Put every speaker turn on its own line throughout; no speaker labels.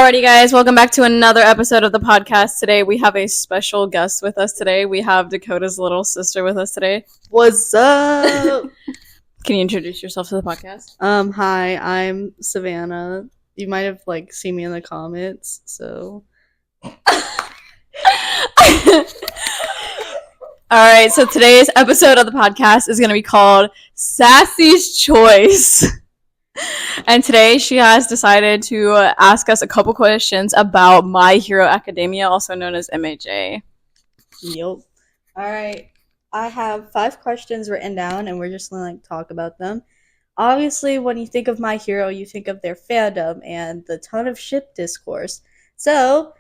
Alrighty, guys, welcome back to another episode of the podcast. Today we have a special guest with us today. We have Dakota's little sister with us today.
What's up?
Can you introduce yourself to the podcast?
Hi, I'm Savannah. You might have seen me in the comments, so.
Alright, so today's episode of the podcast is going to be called Sassy's Choice. And today she has decided to ask us a couple questions about My Hero Academia, also known as MHA.
Yep. Alright, I have 5 questions written down and we're just going to talk about them. Obviously, when you think of My Hero, you think of their fandom and the ton of ship discourse. So,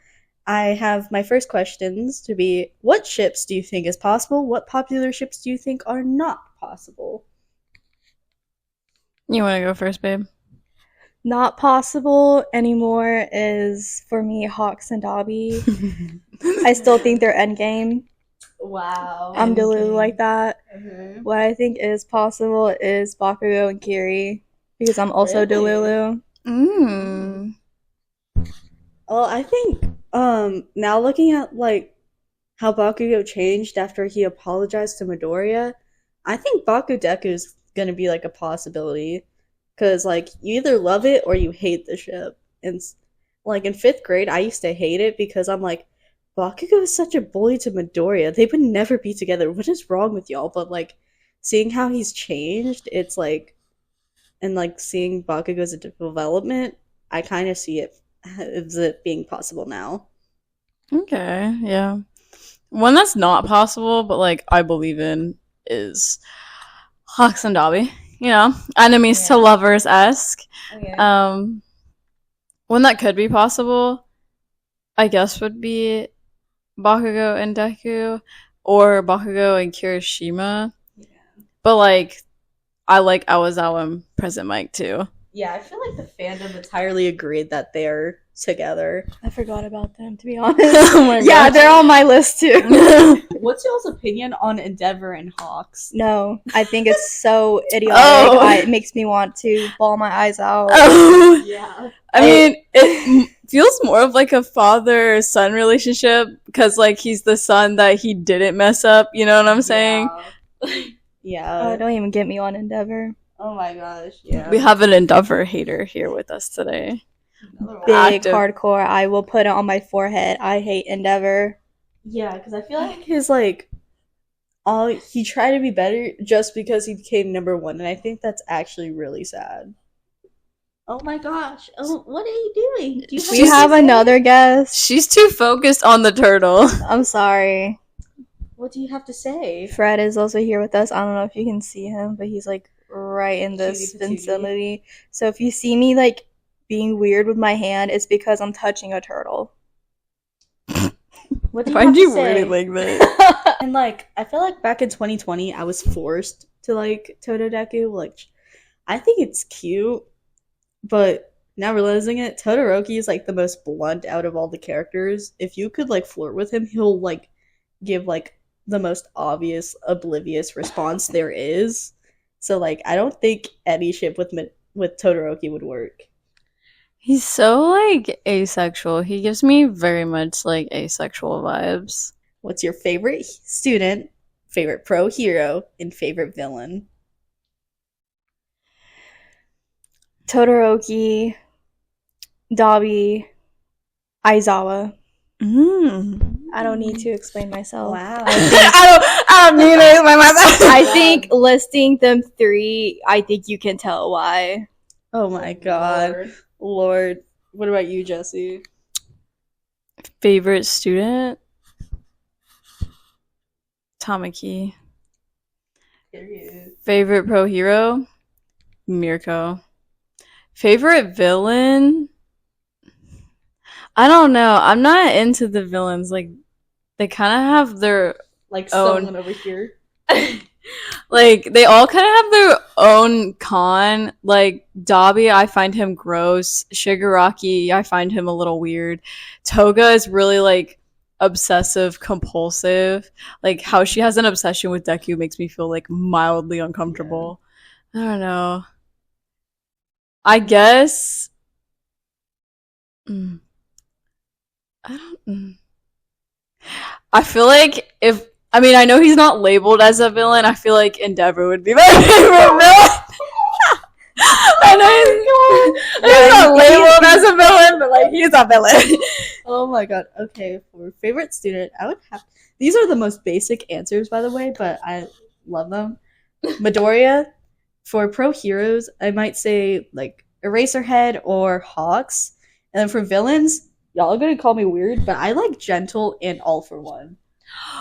I have my first questions to be, what ships do you think is possible? What popular ships do you think are not possible?
You want to go first, babe?
Not possible anymore is, for me, Hawks and Dobby. I still think they're endgame.
Wow.
I'm delulu like that.
Mm-hmm.
What I think is possible is Bakugou and Kiri, because I'm also delulu.
Well, I think, now looking at, how Bakugou changed after he apologized to Midoriya, I think Deku is gonna be, a possibility. Because, you either love it or you hate the ship. And, in 5th grade, I used to hate it because I'm like, Bakugou is such a bully to Midoriya. They would never be together. What is wrong with y'all? But, seeing how he's changed, it's and, seeing Bakugou's development, I kind of see it as it being possible now.
Okay, yeah. One that's not possible, but, I believe in is Hawks and Dobby. You know, enemies to lovers-esque.
Okay.
One that could be possible, I guess, would be Bakugou and Deku, or Bakugou and Kirishima.
Yeah.
But, I like Awazawa and Present Mike, too.
Yeah, I feel like the fandom entirely agreed that they're together.
I forgot about them, to be honest.
Oh my
Yeah,
gosh.
they're on my list, too.
What's y'all's opinion on Endeavor and Hawks?
No, I think it's so idiotic.
Oh.
It makes me want to bawl my eyes out.
Oh.
Yeah.
I mean, it feels more of a father-son relationship, because, he's the son that he didn't mess up, you know what I'm saying?
Yeah.
Oh, don't even get me on Endeavor.
Oh my gosh, yeah.
We have an Endeavor hater here with us today.
Big
Active.
hardcore. I will put it on my forehead. I hate Endeavor.
Yeah, because I feel like his, he tried to be better just because he became number 1, and I think that's actually really sad. Oh my gosh. Oh, what are you doing? Do
We have another guest.
She's too focused on the turtle.
I'm sorry.
What do you have to say?
Fred is also here with us. I don't know if you can see him, but he's right in this
Cutie patootie.
vicinity. So if you see me being weird with my hand, it's because I'm touching a turtle.
What do you
Why'd
have
you
to say?
word it like that?
And I feel like back in 2020, I was forced to Tododeku. I think it's cute, but now realizing it, Todoroki is the most blunt out of all the characters. If you could flirt with him, he'll give the most obvious, oblivious response there is. So I don't think any ship with Todoroki would work.
He's so asexual. He gives me very much asexual vibes.
What's your favorite student, favorite pro hero, and favorite villain?
Todoroki, Dobby, Aizawa. I don't need to explain myself.
Wow.
I don't need it by myself.
I think listing them 3, I think you can tell why.
Oh my god. Lord. What about you, Jesse?
Favorite student? Tamaki. Favorite pro hero? Mirko. Favorite villain? I don't know. I'm not into the villains. They kind of have their
someone over here.
they all kind of have their own con. Dobby, I find him gross. Shigaraki, I find him a little weird. Toga is really obsessive compulsive. How she has an obsession with Deku makes me feel mildly uncomfortable. I don't know. I guess I don't. I feel like I know he's not labeled as a villain. I feel like Endeavor would be my favorite villain. I know he's not labeled as a villain, but like he's a villain.
Oh my god. Okay, for favorite student, I would have. These are the most basic answers, by the way, but I love them. Midoriya. For pro heroes, I might say like Eraserhead or Hawks. And then for villains, y'all are gonna call me weird, but I like Gentle and All for One.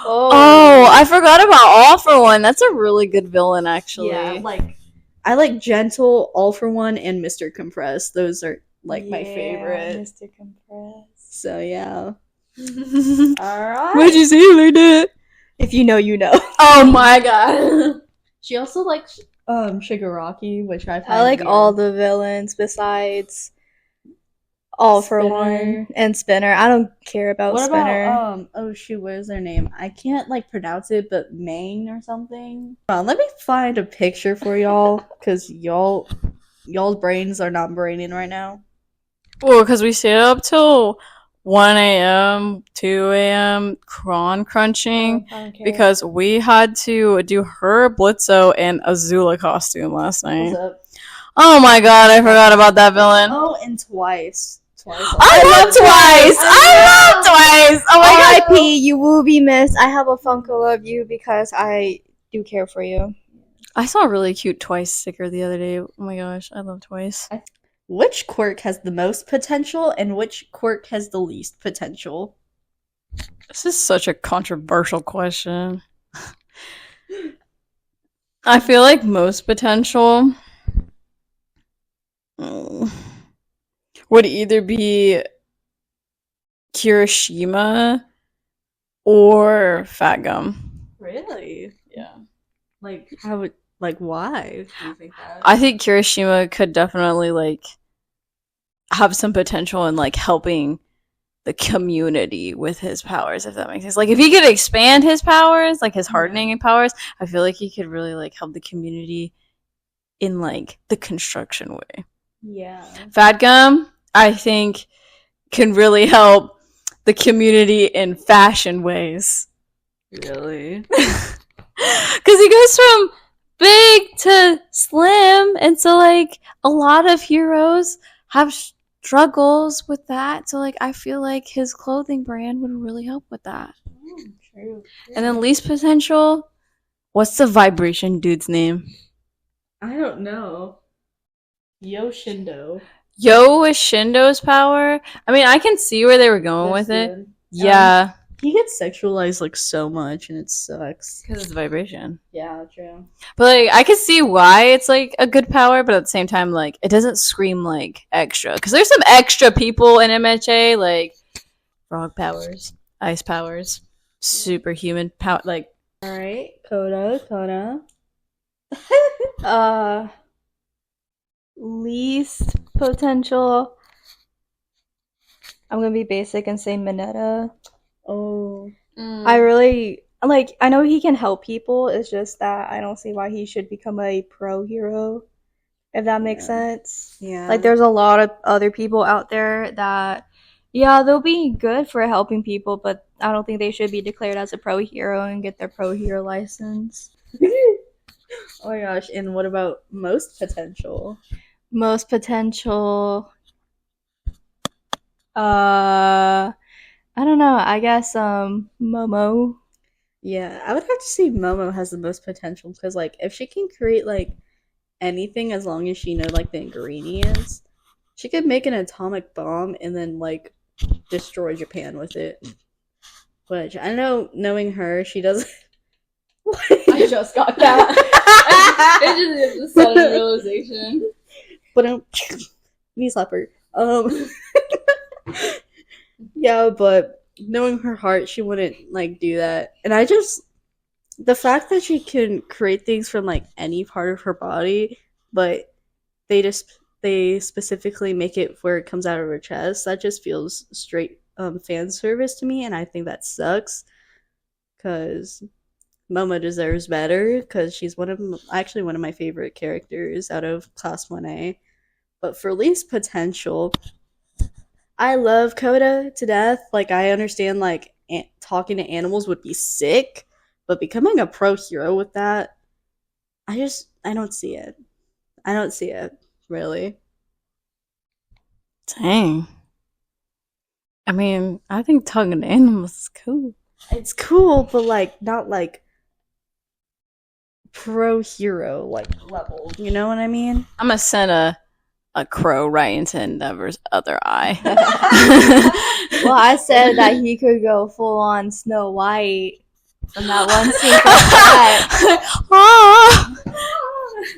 Oh, I forgot about All for One. That's a really good villain, actually.
Yeah, like I like Gentle, All for One, and Mr. Compress. Those are like my favorite.
Mr. Compress.
So yeah.
Why'd
Alright.
you say it like that?
If you know, you know.
Oh my god.
She also likes Shigaraki, which I find
I like
weird.
all the villains besides All for
Spinner.
One and Spinner. I don't care about
What
Spinner.
about oh shoot, what is their name? I can't like pronounce it, but Maine or something. Let me find a picture for y'all, cause y'all's brains are not braining right now.
Well, because we stayed up till 1 a.m., 2 a.m. cron crunching
I don't care.
because we had to do her Blitzo and Azula costume last night.
What's up?
Oh my god, I forgot about that villain.
Oh, and Twice.
I love Twice! I love Twice! Oh my god!
R.I.P. You will be missed. I have a Funko of you because I do care for you.
I saw a really cute Twice sticker the other day. Oh my gosh, I love Twice.
Which quirk has the most potential and which quirk has the least potential?
This is such a controversial question. I feel like most potential would either be Kirishima or Fat Gum.
Really?
Yeah.
Like why do you think that?
I think Kirishima could definitely like have some potential in like helping the community with his powers, if that makes sense. Like if he could expand his powers, like his hardening powers, I feel like he could really like help the community in like the construction way.
Yeah.
Fat Gum, I think, can really help the community in fashion ways.
Really?
Because he goes from big to slim, and so like a lot of heroes have struggles with that. So like I feel like his clothing brand would really help with that.
True.
And then least potential, what's the vibration dude's name?
I don't know. Yoshindo.
Yo is Shindo's power. I mean, I can see where they were going with it. Yeah.
He gets sexualized like so much and it sucks.
Because it's vibration.
Yeah, true.
But like I can see why it's like a good power, but at the same time, like it doesn't scream like extra. Because there's some extra people in MHA, like frog powers, ice powers, superhuman power. Like
Alright, Coda.
Least potential. I'm gonna be basic and say Mineta.
Oh.
I really like. I know he can help people. It's just that I don't see why he should become a pro hero. If that makes sense.
Yeah.
Like, there's a lot of other people out there that, yeah, they'll be good for helping people, but I don't think they should be declared as a pro hero and get their pro hero license.
Oh my gosh, and what about most potential?
Most potential. I don't know. I guess Momo.
Yeah, I would have to say Momo has the most potential because like if she can create like anything as long as she know like the ingredients, she could make an atomic bomb and then like destroy Japan with it. Which I know, knowing her, she doesn't.
I just got that. It just a sudden realization.
But knee slapper. Yeah, but knowing her heart, she wouldn't like do that. And I just the fact that she can create things from like any part of her body, but they specifically make it where it comes out of her chest. That just feels straight fan service to me, and I think that sucks. Because Momo deserves better. Because she's one of my favorite characters out of Class 1A. But for least potential, I love Coda to death. Like, I understand, like, talking to animals would be sick, but becoming a pro hero with that, I don't see it. I don't see it, really.
Dang. I mean, I think talking to animals is cool.
It's cool, but, like, not, like, pro hero, like, level. You know what I mean?
I'm gonna send a crow right into Endeavor's other eye.
Well, I said that he could go full on Snow White from that one scene from that.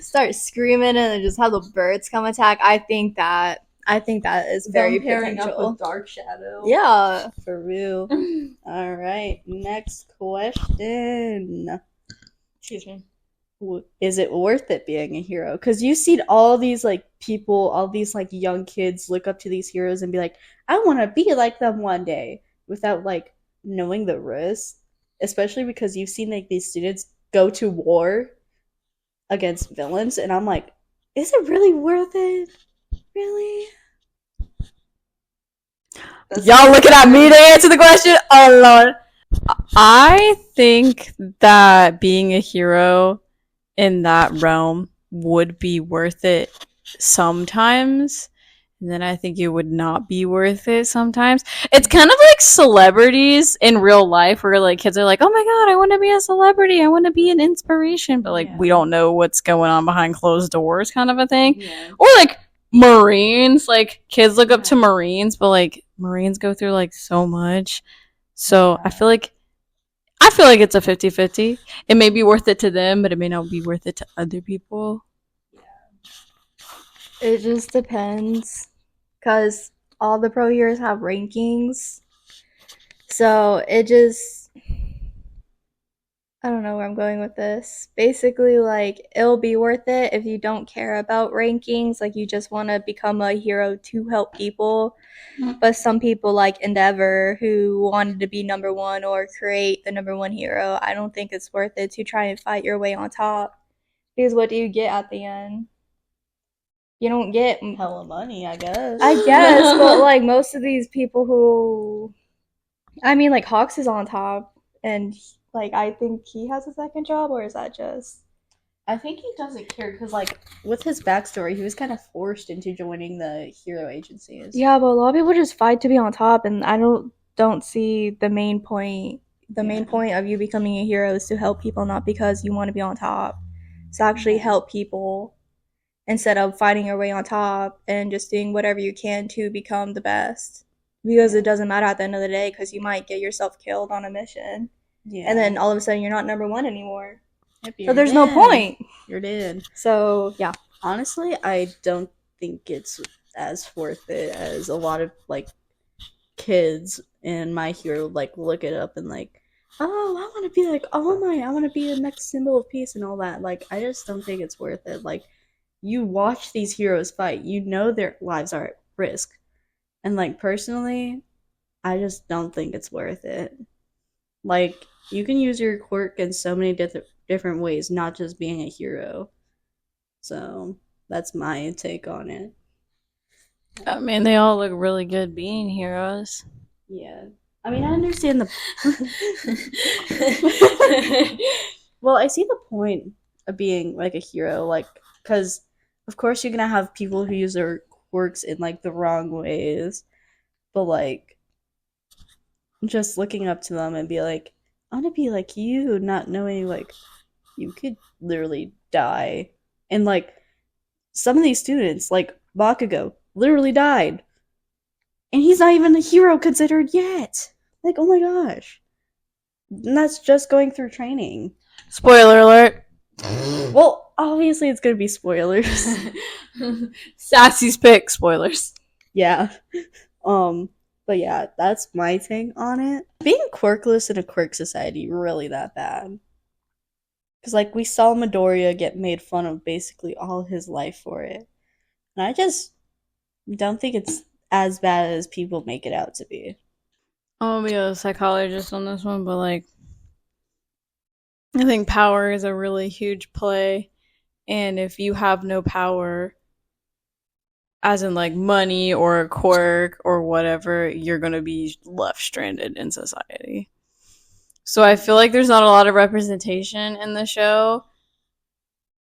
Start screaming and then just have the birds come attack. I think that is very potential.
Dark Shadow.
Yeah.
For real. All right, next question.
Excuse me.
Is it worth it being a hero? Because you see all these like people, all these like young kids look up to these heroes and be like, I want to be like them one day, without like knowing the risk. Especially because you've seen like these students go to war against villains, and I'm like, is it really worth it? Really?
Y'all looking at me to answer the question? Oh lord. I think that being a hero in that realm would be worth it sometimes. And then I think it would not be worth it sometimes. It's kind of like celebrities in real life where like kids are like, oh my god, I want to be a celebrity. I want to be an inspiration. But like we don't know what's going on behind closed doors kind of a thing. Yeah. Or like Marines. Like kids look up to Marines, but like Marines go through like so much. So I feel like it's a 50-50. It may be worth it to them, but it may not be worth it to other people.
It just depends. Because all the pro heroes have rankings. So it just... I don't know where I'm going with this. Basically, like, it'll be worth it if you don't care about rankings. Like, you just want to become a hero to help people. But some people like Endeavor, who wanted to be number one or create the number one hero, I don't think it's worth it to try and fight your way on top. Because what do you get at the end? You don't get
hella money, I guess.
But like most of these people who, I mean, like Hawks is on top, and like I think he has a second job, or is that just?
I think he doesn't care because, like, with his backstory, he was kind of forced into joining the hero agencies.
Yeah, but a lot of people just fight to be on top, and I don't see the main point. The main point of you becoming a hero is to help people, not because you want to be on top. It's actually help people instead of fighting your way on top and just doing whatever you can to become the best. Because it doesn't matter at the end of the day, because you might get yourself killed on a mission. Yeah. And then all of a sudden you're not number one anymore. Yep, so there's no point.
You're dead.
So, yeah.
Honestly, I don't think it's as worth it as a lot of, like, kids in My Hero, like, look it up and, like, oh, I want to be like All Might. I want to be the next symbol of peace and all that. Like, I just don't think it's worth it. Like, you watch these heroes fight. You know their lives are at risk. And, like, personally, I just don't think it's worth it. Like, you can use your quirk in so many different ways, not just being a hero. So that's my take on it.
I mean, they all look really good being heroes.
Yeah. I mean, I understand the... Well, I see the point of being, like, a hero, like, because, of course, you're gonna have people who use their quirks in, like, the wrong ways. But, like, just looking up to them and be like, I want to be like you, not knowing, like, you could literally die. And, like, some of these students, like Bakugou, literally died. And he's not even a hero considered yet. Like, oh my gosh. And that's just going through training.
Spoiler alert.
Well, obviously it's gonna be spoilers.
Sassy's pick, spoilers.
Yeah. But yeah, that's my take on it. Being quirkless in a quirk society, really that bad? Because, like, we saw Midoriya get made fun of basically all his life for it. And I just don't think it's as bad as people make it out to be.
I'll be a psychologist on this one, but, like, I think power is a really huge play. And if you have no power, as in like money or a quirk or whatever, you're gonna be left stranded in society. So I feel like there's not a lot of representation in the show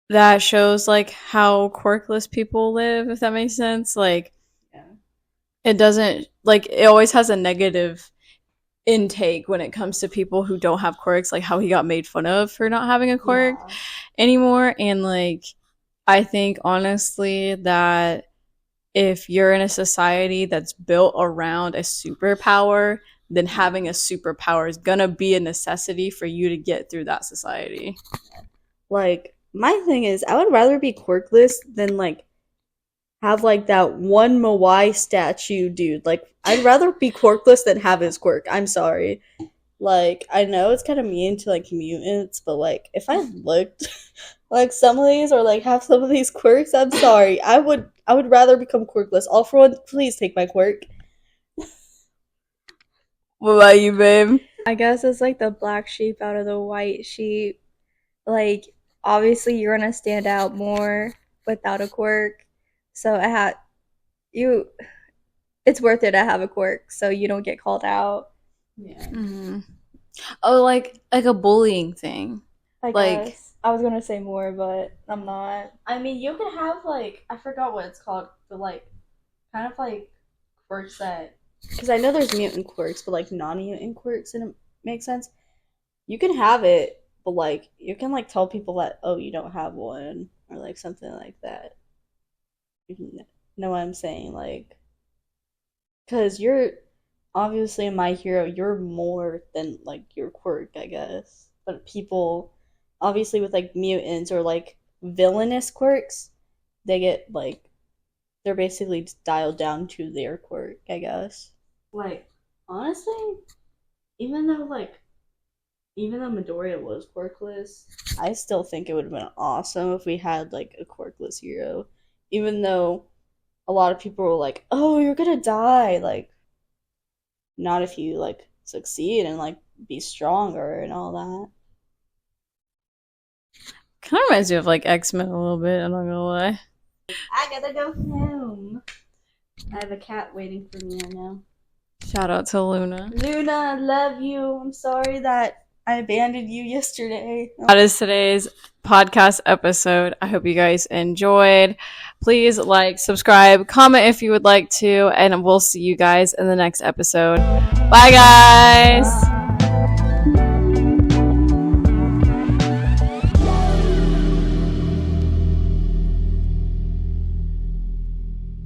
that shows like how quirkless people live, if that makes sense. Like
Yeah.
it doesn't, like, it always has a negative intake when it comes to people who don't have quirks, like how he got made fun of for not having a quirk
Yeah.
anymore. And like I think honestly that if you're in a society that's built around a superpower, then having a superpower is gonna be a necessity for you to get through that society.
Like, my thing is, I would rather be quirkless than like have like that one Moai statue dude. Like, I'd rather be quirkless than have his quirk. I'm sorry. Like, I know it's kind of mean to like mutants, but like, if I looked like some of these or like have some of these quirks, I'm sorry. I would rather become quirkless. All for one, please take my quirk.
What about you, babe?
I guess it's like the black sheep out of the white sheep. Like, obviously, you're gonna stand out more without a quirk. So you. It's worth it to have a quirk, so you don't get called out.
Yeah.
Mm-hmm. Oh, like a bullying thing.
I
Like-
guess I was gonna say more, but I'm not.
I mean, you can have like, I forgot what it's called, but like kind of like quirks that, because I know there's mutant quirks, but like non-mutant quirks, and it makes sense. You can have it, but like you can like tell people that, oh, you don't have one, or like something like that. You know what I'm saying? Like, because you're obviously in My Hero, you're more than like your quirk, I guess. But people, obviously, with like mutants or like villainous quirks, they get like, they're basically just dialed down to their quirk, I guess. Like, honestly, even though Midoriya was quirkless, I still think it would have been awesome if we had like a quirkless hero. Even though a lot of people were like, "Oh, you're gonna die." Like, not if you like succeed and like be stronger and all that.
Kind of reminds me of like X-Men a little bit, I'm not gonna lie.
I gotta go home. I have a cat waiting for me right now.
Shout out to Luna.
Luna, I love you. I'm sorry that I abandoned you yesterday.
That is today's podcast episode. I hope you guys enjoyed. Please like, subscribe, comment if you would like to, and we'll see you guys in the next episode. Bye, guys.
Bye.